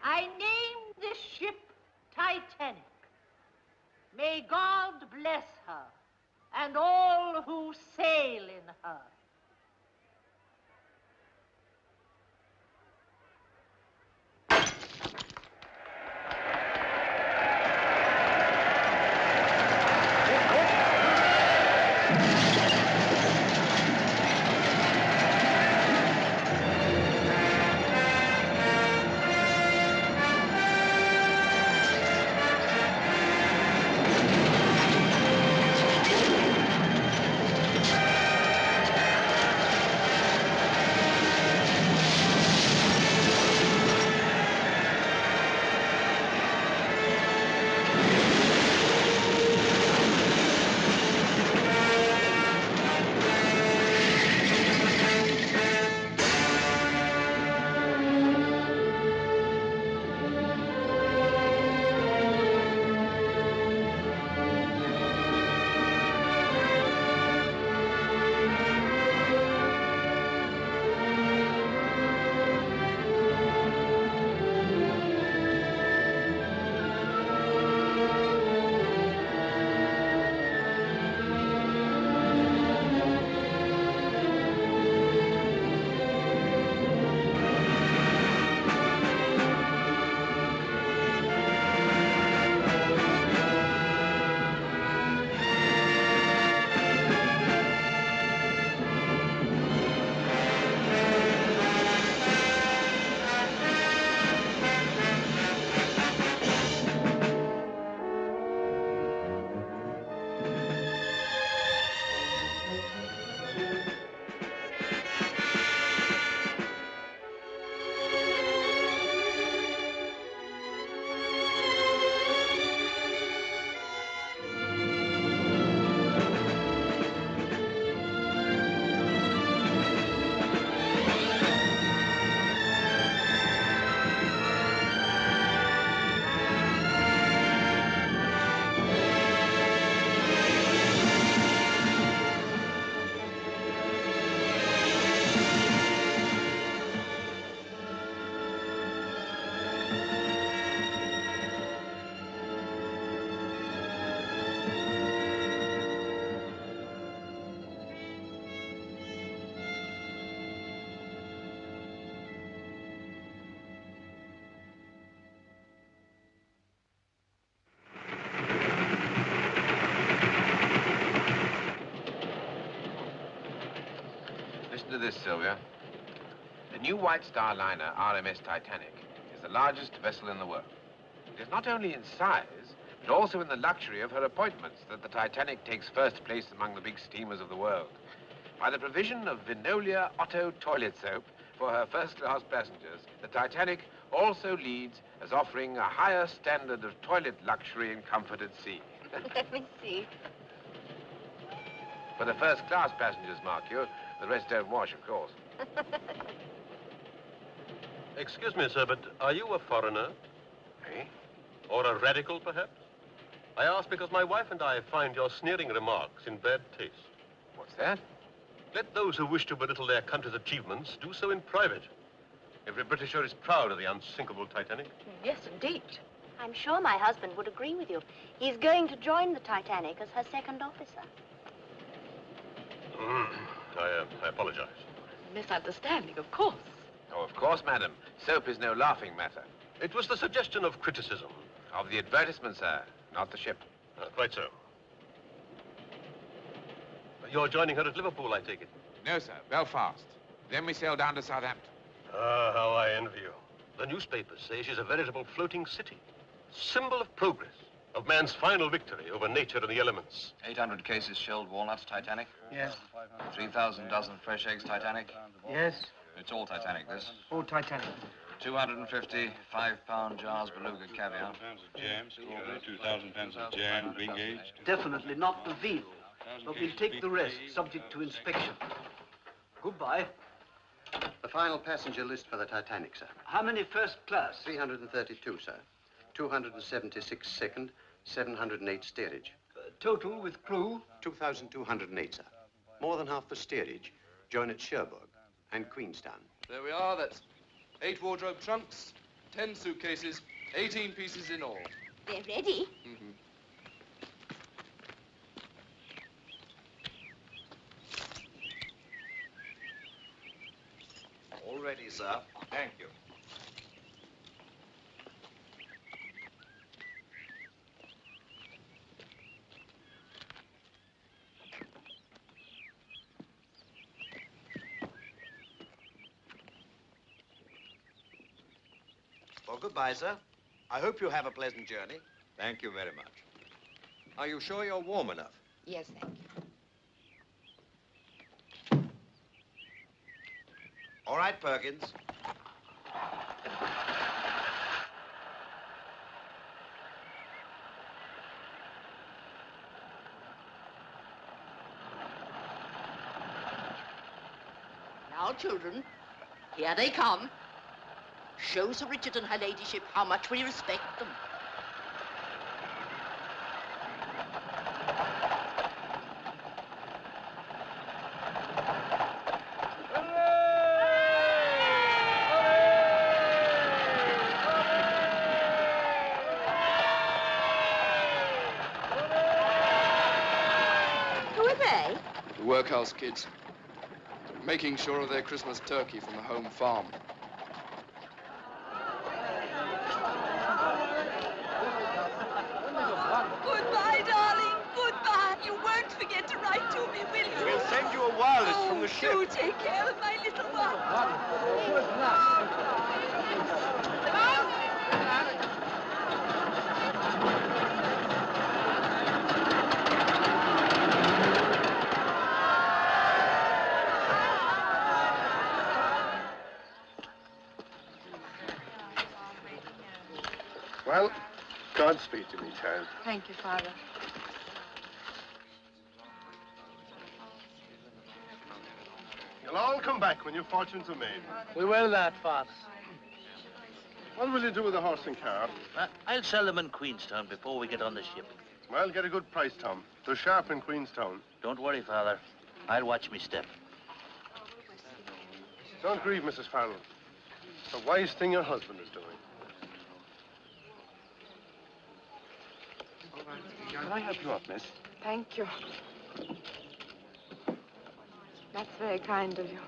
I name this ship Titanic. May God bless her and all who sail in her. Listen to this, Sylvia. The new White Star liner, RMS Titanic, is the largest vessel in the world. It is not only in size, but also in the luxury of her appointments that the Titanic takes first place among the big steamers of the world. By the provision of Vinolia Otto toilet soap for her first-class passengers, the Titanic also leads as offering a higher standard of toilet luxury and comfort at sea. Let me see. For the first-class passengers, mark you. The rest don't wash, of course. Excuse me, sir, but are you a foreigner? Eh? Or a radical, perhaps? I ask because my wife and I find your sneering remarks in bad taste. What's that? Let those who wish to belittle their country's achievements do so in private. Every Britisher is proud of the unsinkable Titanic. Yes, indeed. I'm sure my husband would agree with you. He's going to join the Titanic as her second officer. I apologize. Misunderstanding, of course. Oh, of course, madam. Soap is no laughing matter. It was the suggestion of criticism. Of the advertisement, sir, not the ship. Quite so. You're joining her at Liverpool, I take it? No, sir, Belfast. Then we sail down to Southampton. Ah, how I envy you. The newspapers say she's a veritable floating city. Symbol of progress, of man's final victory over nature and the elements. 800 cases shelled walnuts, Titanic. Yes. 3,000 dozen fresh eggs, Titanic. Yes. It's all Titanic, this. All Titanic. 250 5-pound jars beluga caviar. pounds of jam, strawberry, 2,000 pounds of jam, being aged. Definitely not the veal, but we'll take the rest, subject to inspection. Goodbye. The final passenger list for the Titanic, sir. How many first class? 332, sir. 276 second, 708 steerage. Total with crew? 2,208, sir. More than half the steerage join at Cherbourg and Queenstown. There we are. That's 8 wardrobe trunks, 10 suitcases, 18 pieces in all. They're ready. Mm-hmm. All ready, sir. Thank you. Well, goodbye, sir. I hope you have a pleasant journey. Thank you very much. Are you sure you're warm enough? Yes, thank you. All right, Perkins. Now, children, here they come. Show Sir Richard and her ladyship how much we respect them. Who are they? The workhouse kids. Making sure of their Christmas turkey from the home farm. Goodbye, darling. Goodbye. You won't forget to write to me, will you? We'll send you a wireless from the ship. Do take care of my little one. Well, Godspeed to me, child. Thank you, Father. You'll all come back when your fortunes are made. We will that, Father. What will you do with the horse and car? I'll sell them in Queenstown before we get on the ship. Well, get a good price, Tom. They're sharp in Queenstown. Don't worry, Father. I'll watch me step. Don't grieve, Mrs. Farrell. It's a wise thing your husband is doing. Can I help you up, miss? Thank you. That's very kind of you.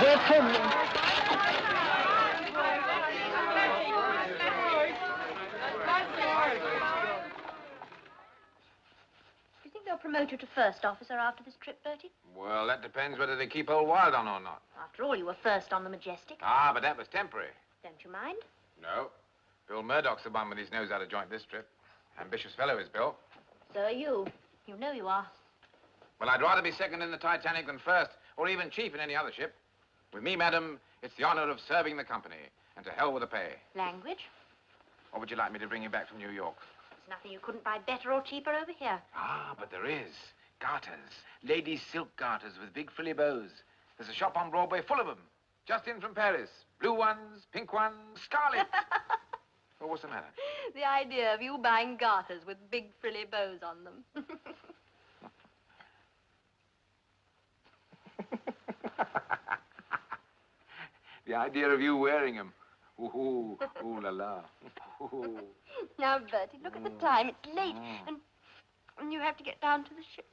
Wait for me. Do you think they'll promote you to first officer after this trip, Bertie? Well, that depends whether they keep old Wild on or not. After all, you were first on the Majestic. Ah, but that was temporary. Don't you mind? No. Bill Murdoch's the one with his nose out of joint this trip. Ambitious fellow is Bill. So are you. You know you are. Well, I'd rather be second in the Titanic than first, or even chief in any other ship. With me, madam, it's the honor of serving the company, and to hell with the pay. Language? Or would you like me to bring you back from New York? There's nothing you couldn't buy better or cheaper over here. Ah, but there is. Garters. Ladies' silk garters with big frilly bows. There's a shop on Broadway full of them. Just in from Paris. Blue ones, pink ones, scarlet. Well, what's the matter? The idea of you buying garters with big frilly bows on them. The idea of you wearing them. Ooh, ooh la la. Ooh. Now, Bertie, look at the time. It's late, and you have to get down to the ship.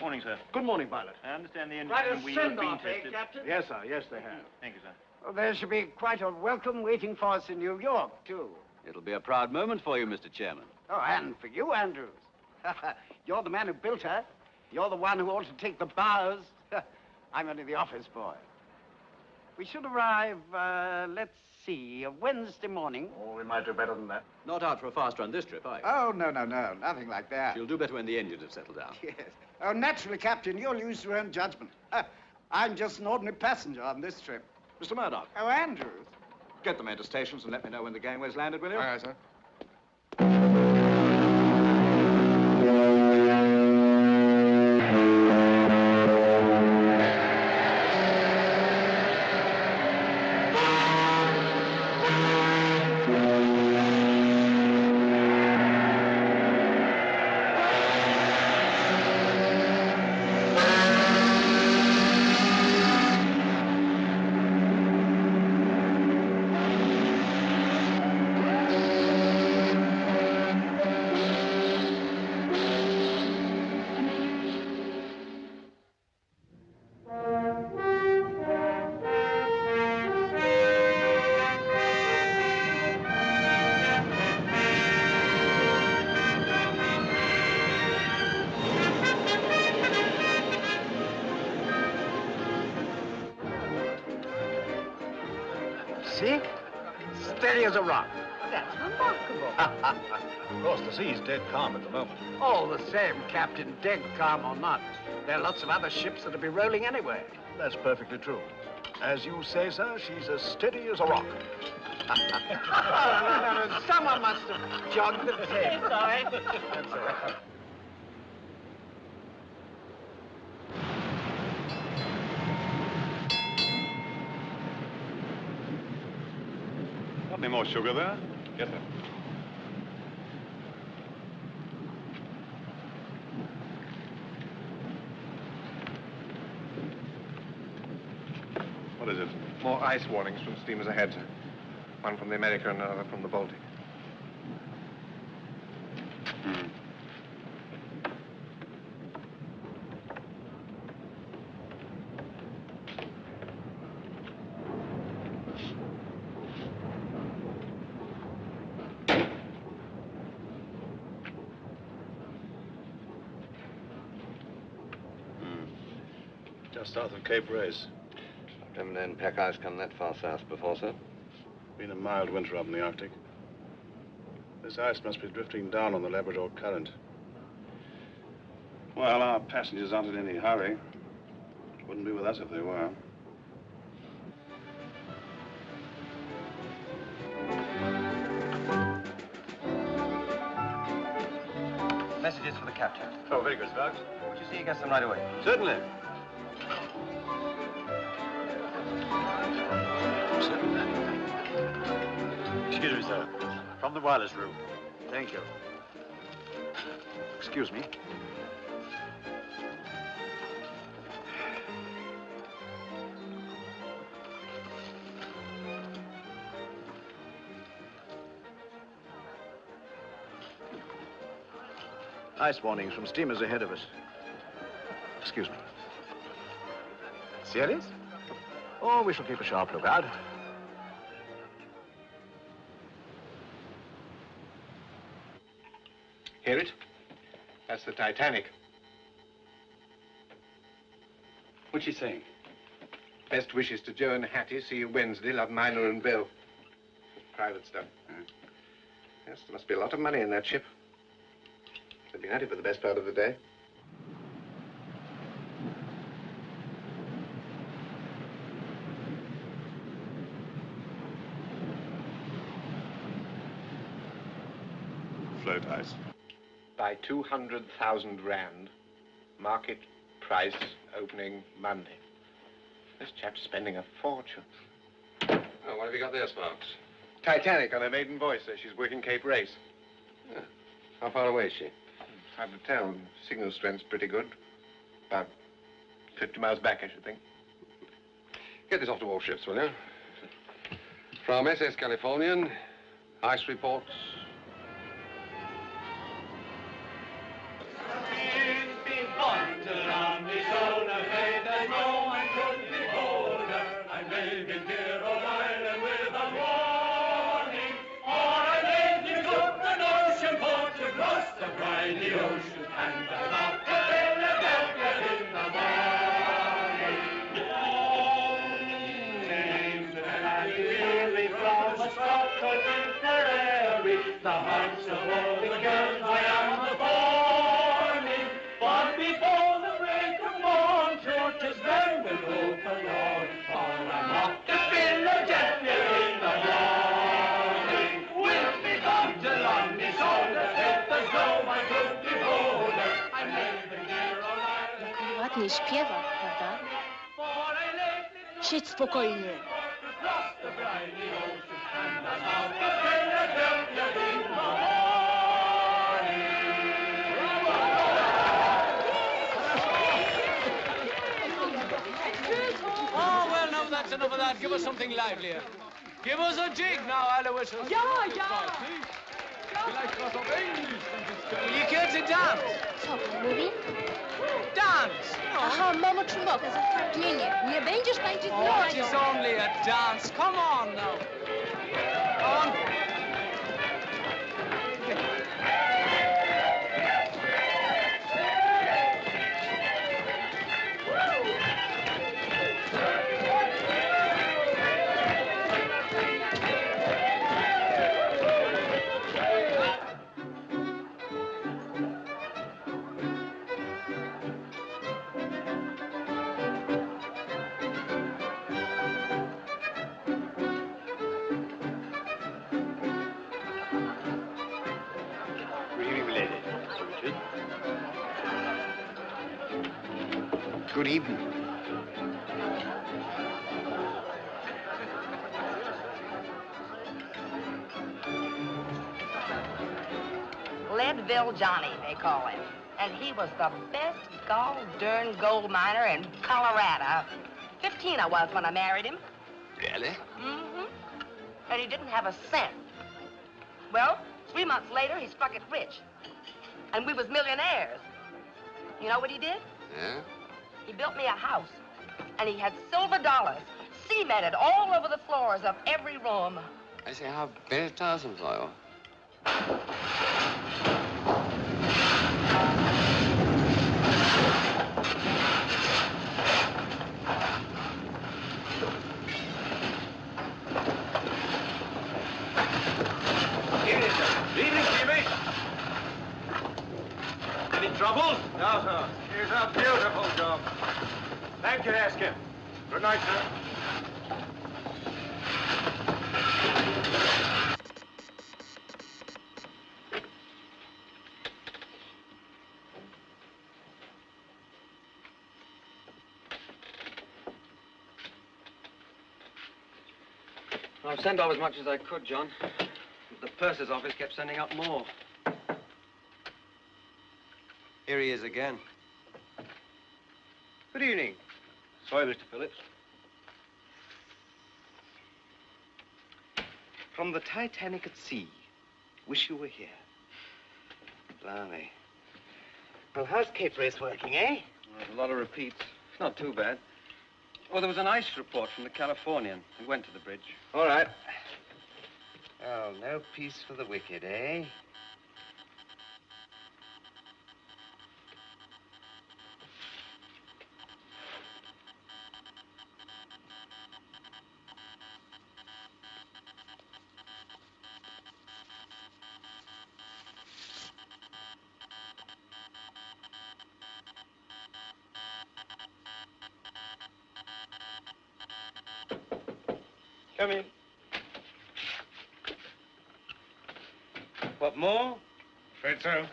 Morning, sir. Good morning, pilot. I understand the Quite engine a wheel has been send-off, tested. Captain? Yes, sir. Yes, they have. Thank you, sir. Well, there should be quite a welcome waiting for us in New York, too. It'll be a proud moment for you, Mr. Chairman. Oh, and for you, Andrews. You're the man who built her. You're the one who ought to take the bows. I'm only the office boy. We should arrive, let's see, Wednesday morning. Oh, we might do better than that. Not out for a fast run this trip, are you? Oh, no, nothing like that. She'll do better when the engines have settled down. Yes. Oh, naturally, Captain, you'll use your own judgment. I'm just an ordinary passenger on this trip. Mr. Murdoch. Oh, Andrews. Get the men to stations and let me know when the gangway's landed, will you? Aye, aye, sir. See? Steady as a rock. That's remarkable. Of course, the sea's dead calm at the moment. All the same, Captain, dead calm or not, there are lots of other ships that'll be rolling anyway. That's perfectly true. As you say, sir, she's as steady as a rock. No. Someone must have jogged the tape. Sorry. That's all right. Got any more sugar there? Yes, sir. What is it? More ice warnings from steamers ahead, sir. One from the America and another from the Baltic. Just south of Cape Race. Haven't known pack ice come that far south before, sir. Been a mild winter up in the Arctic. This ice must be drifting down on the Labrador Current. Well, our passengers aren't in any hurry. Wouldn't be with us if they were. Messages for the captain. Oh, very good, Sparks. Would you see you get them right away? Certainly. Excuse me, sir. From the wireless room. Thank you. Excuse me. Ice warnings from steamers ahead of us. Excuse me. Serious? Oh, we shall keep a sharp lookout. Hear it? That's the Titanic. What's she saying? Best wishes to Joe and Hattie. See you Wednesday. Love, Minor and Bill. Private stuff. Yes, there must be a lot of money in that ship. They've been at it for the best part of the day. Float ice. By 200,000 rand. Market price opening Monday. This chap's spending a fortune. Oh, what have you got there, Sparks? Titanic on her maiden voyage, says she's working Cape Race. Yeah. How far away is she? Hard to tell. Signal strength's pretty good. About 50 miles back, I should think. Get this off to all ships, will you? From SS Californian, ice reports. The hearts of all the girls I am the forming, but before the break of morn, churches then will open, Lord, for I'm off to Philadelphia in the morning. We'll be gone to London, soldiers, hit the snow, my good beholder, I'm living here all night. Ładnie śpiewa, prawda? Siedź spokojnie. Oh, well, now that's enough of that. Give us something livelier. Give us a jig now, Aloysius. Ja, ja. Will you care to dance? Co pan mówi? Dance! Aha, mamo Trumboka, zatrudnienie. Nie będziesz tańczyć z Oh, nami. it is only a dance. Come on now. On. Good evening. Leadville Johnny, they call him. And he was the best gall-darn gold miner in Colorado. 15 I was when I married him. Really? Mm-hmm. And he didn't have a cent. Well, 3 months later, he struck it rich. And we was millionaires. You know what he did? Yeah? He built me a house. And he had silver dollars cemented all over the floors of every room. I say, how very tiresome for you. Evening, sir. Evening, Jimmy. Any trouble? No, sir. It's a beautiful job. Thank you, Askin. Good night, sir. I've sent off as much as I could, John. The purser's office kept sending up more. Here he is again. Good evening. Sorry, Mr. Phillips. From the Titanic at sea. Wish you were here. Blimey. Well, how's Cape Race working, eh? There's a lot of repeats. It's not too bad. Oh, there was an ice report from the Californian. We went to the bridge. All right. Well, no peace for the wicked, eh? Come in. What, more? Afraid so.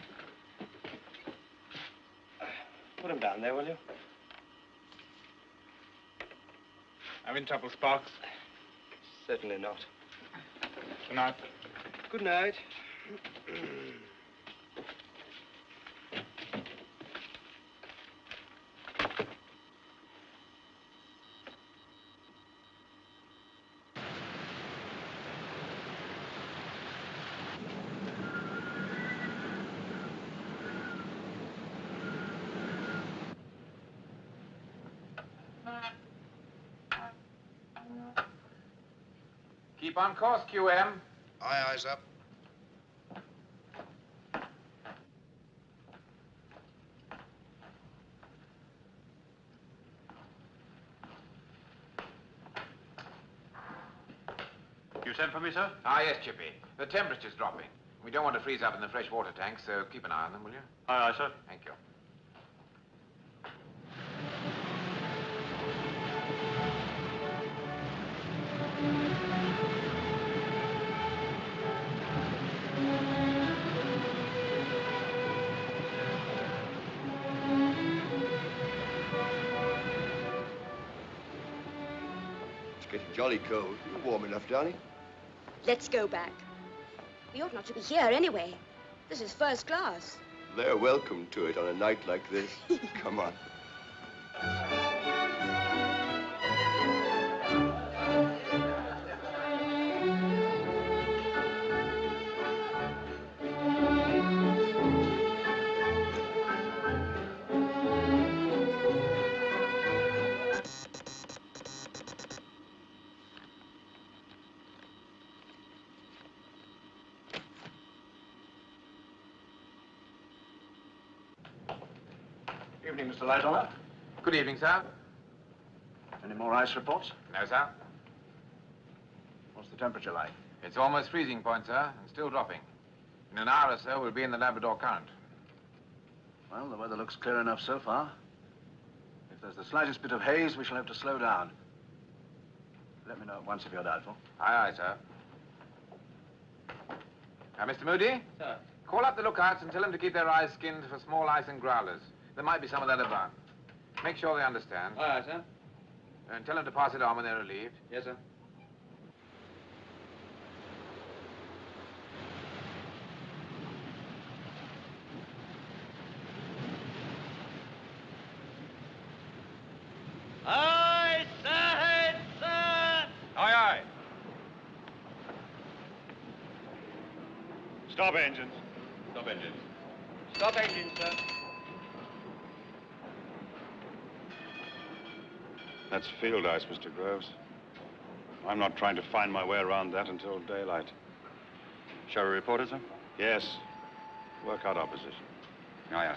Put him down there, will you? Having trouble, Sparks? Certainly not. Good night. Good night. Keep on course, QM. Aye, eyes up. You sent for me, sir? Ah, yes, Chippy. The temperature's dropping. We don't want to freeze up in the fresh water tanks, so keep an eye on them, will you? Aye, aye, sir. Thank you. It's getting jolly cold. You're warm enough, darling. Let's go back. We ought not to be here anyway. This is first class. They're welcome to it on a night like this. Come on. Evening, Mr. Lightoller. Good evening, sir. Any more ice reports? No, sir. What's the temperature like? It's almost freezing point, sir, and still dropping. In an hour or so, we'll be in the Labrador Current. Well, the weather looks clear enough so far. If there's the slightest bit of haze, we shall have to slow down. Let me know at once if you're doubtful. Aye, aye, sir. Mr. Moody? Sir. Call up the lookouts and tell them to keep their eyes skinned for small ice and growlers. There might be some of that about. Make sure they understand. All right, sir. And tell them to pass it on when they're relieved. Yes, sir. Aye, sir, sir. Aye, aye. Stop engines. Stop engines. Stop engine, sir. That's field ice, Mr. Groves. I'm not trying to find my way around that until daylight. Shall we report it, sir? Yes. Work out our position. Aye, aye,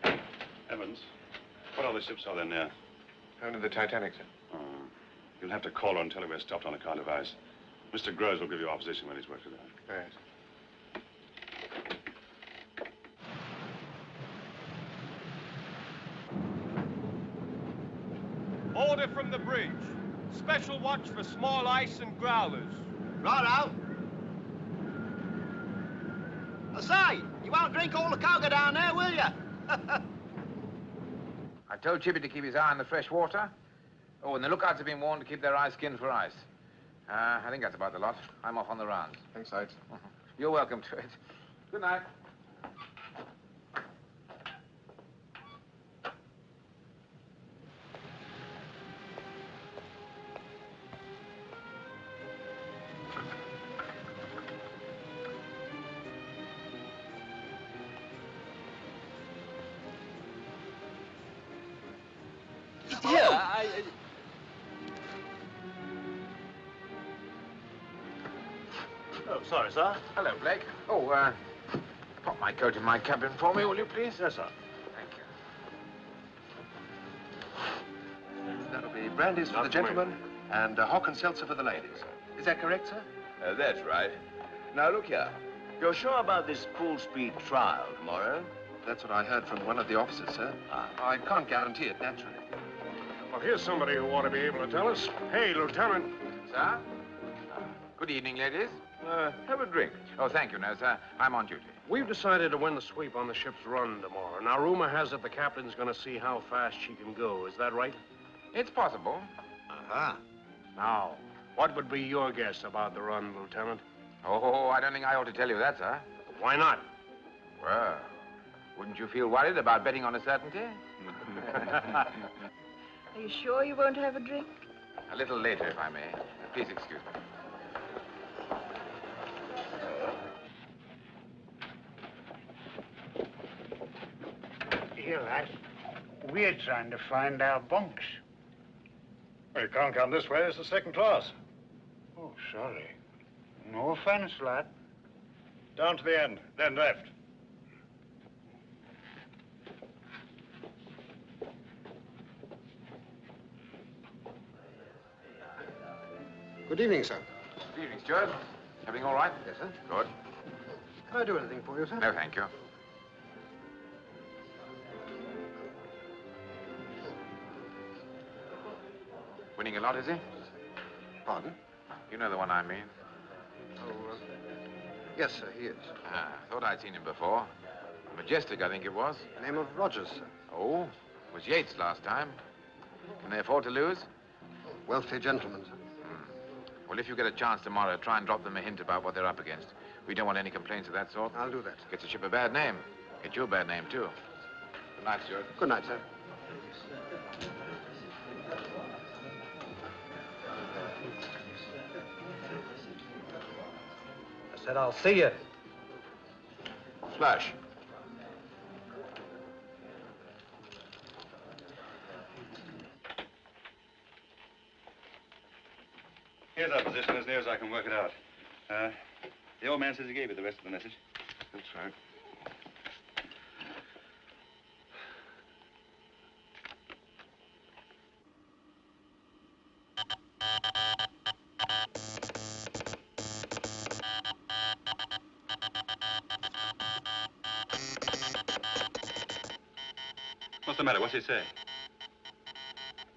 sir. Evans, what other ships are there near? Only the Titanic, sir. Oh. You'll have to call her and tell her we're stopped on account of ice. Mr. Groves will give you our position when he's worked it out. Yes. Order from the bridge. Special watch for small ice and growlers. Righto. I say, you won't drink all the cocoa down there, will you? I told Chippy to keep his eye on the fresh water. Oh, and the lookouts have been warned to keep their eyes skinned for ice. I think that's about the lot. I'm off on the rounds. Thanks, Sides. You're welcome to it. Good night. Oh, sorry, sir. Hello, Blake. Oh, pop my coat in my cabin for me, will you, please? Yes, sir. Thank you. That'll be brandies for the gentlemen and hock and seltzer for the ladies. Is that correct, sir? That's right. Now, look here. You're sure about this full-speed trial tomorrow? That's what I heard from one of the officers, sir. I can't guarantee it, naturally. Well, here's somebody who ought to be able to tell us. Hey, Lieutenant. Sir? Good evening, ladies. Have a drink. Oh, thank you. No, sir. I'm on duty. We've decided to win the sweep on the ship's run tomorrow. Now, rumor has it the captain's going to see how fast she can go. Is that right? It's possible. Uh-huh. Now, what would be your guess about the run, Lieutenant? Oh, I don't think I ought to tell you that, sir. Why not? Well, wouldn't you feel worried about betting on a certainty? Are you sure you won't have a drink? A little later, if I may. Please excuse me. Here, lass. We're trying to find our bunks. Well, you can't come this way. It's the second class. Oh, sorry. No offense, lad. Down to the end, then left. Good evening, sir. Good evening, Stuart. Everything all right? Yes, sir. Good. Can I do anything for you, sir? No, thank you. Winning a lot, is he? Pardon? You know the one I mean. Oh, yes, sir, he is. Thought I'd seen him before. Majestic, I think it was. Name of Rogers, sir. Oh, was Yates last time. Can they afford to lose? Wealthy gentleman, sir. Well, if you get a chance tomorrow, try and drop them a hint about what they're up against. We don't want any complaints of that sort. I'll do that. Gets the ship a bad name. Gets you a bad name, too. Good night, Stuart. Good night, sir. I said I'll see you. Flash. Here's our position as near as I can work it out. The old man says he gave you the rest of the message. That's right. What's the matter? What's he say?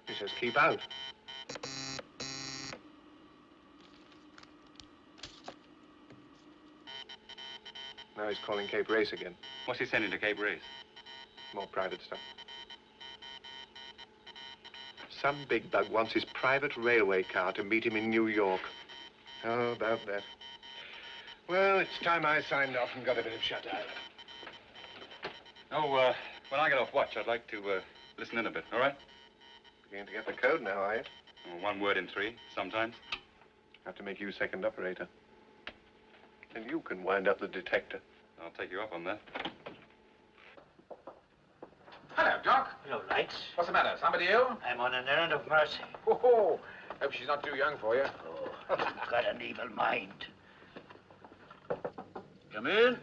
He says keep out. Now he's calling Cape Race again. What's he sending to Cape Race? More private stuff. Some big bug wants his private railway car to meet him in New York. How about that? Well, it's time I signed off and got a bit of shut-eye. Oh, when I get off watch, I'd like to listen in a bit, all right? Beginning to get the code now, are you? Oh, 1 word in 3, sometimes. Have to make you second operator. And you can wind up the detector. I'll take you up on that. Hello, Doc. Hello, Lights. What's the matter? Somebody ill? I'm on an errand of mercy. Oh, hope she's not too young for you. Oh, you've got an evil mind. Come in.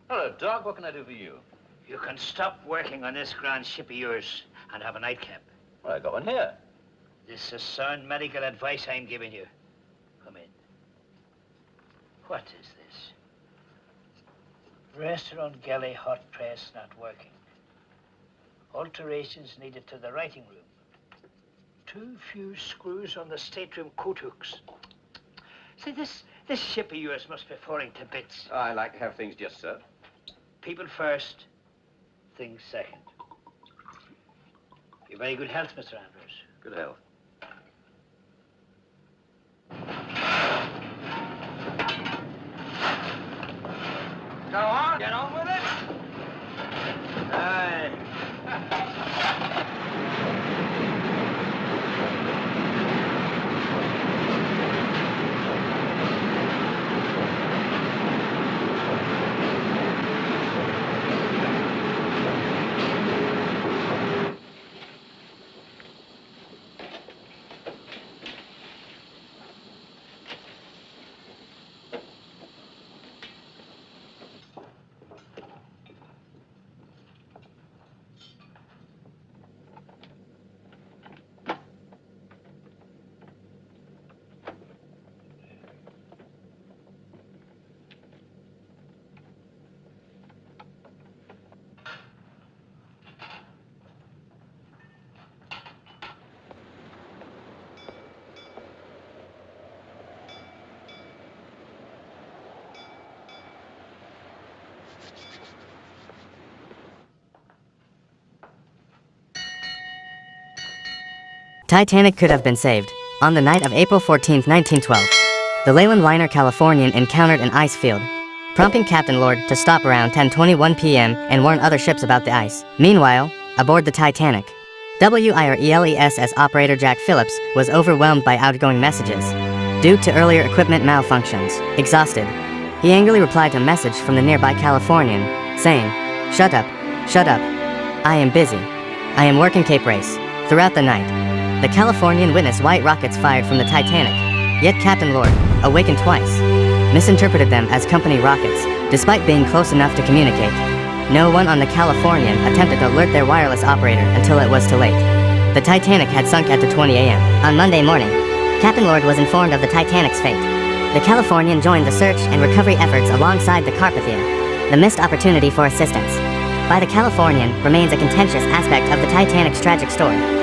Hello, Doc. What can I do for you? You can stop working on this grand ship of yours and have a nightcap. Well, I got one here. This is sound medical advice I'm giving you. Come in. What is this? Restaurant galley hot press not working. Alterations needed to the writing room. Too few screws on the stateroom coat hooks. See, this ship of yours must be falling to bits. I like to have things just so. People first, things second. Your very good health, Mr. Andrews. Good health. Go on. Get on with it. Aye. Titanic could have been saved. On the night of April 14, 1912, the Leyland liner Californian encountered an ice field, prompting Captain Lord to stop around 10:21 p.m. and warn other ships about the ice. Meanwhile, aboard the Titanic, WIRELESS operator Jack Phillips was overwhelmed by outgoing messages due to earlier equipment malfunctions. Exhausted, he angrily replied to a message from the nearby Californian, saying, "Shut up, shut up. I am busy. I am working Cape Race." Throughout the night, the Californian witnessed white rockets fired from the Titanic, yet Captain Lord, awakened twice, misinterpreted them as company rockets, despite being close enough to communicate. No one on the Californian attempted to alert their wireless operator until it was too late. The Titanic had sunk at 2:20 a.m. On Monday morning, Captain Lord was informed of the Titanic's fate. The Californian joined the search and recovery efforts alongside the Carpathia. The missed opportunity for assistance by the Californian remains a contentious aspect of the Titanic's tragic story.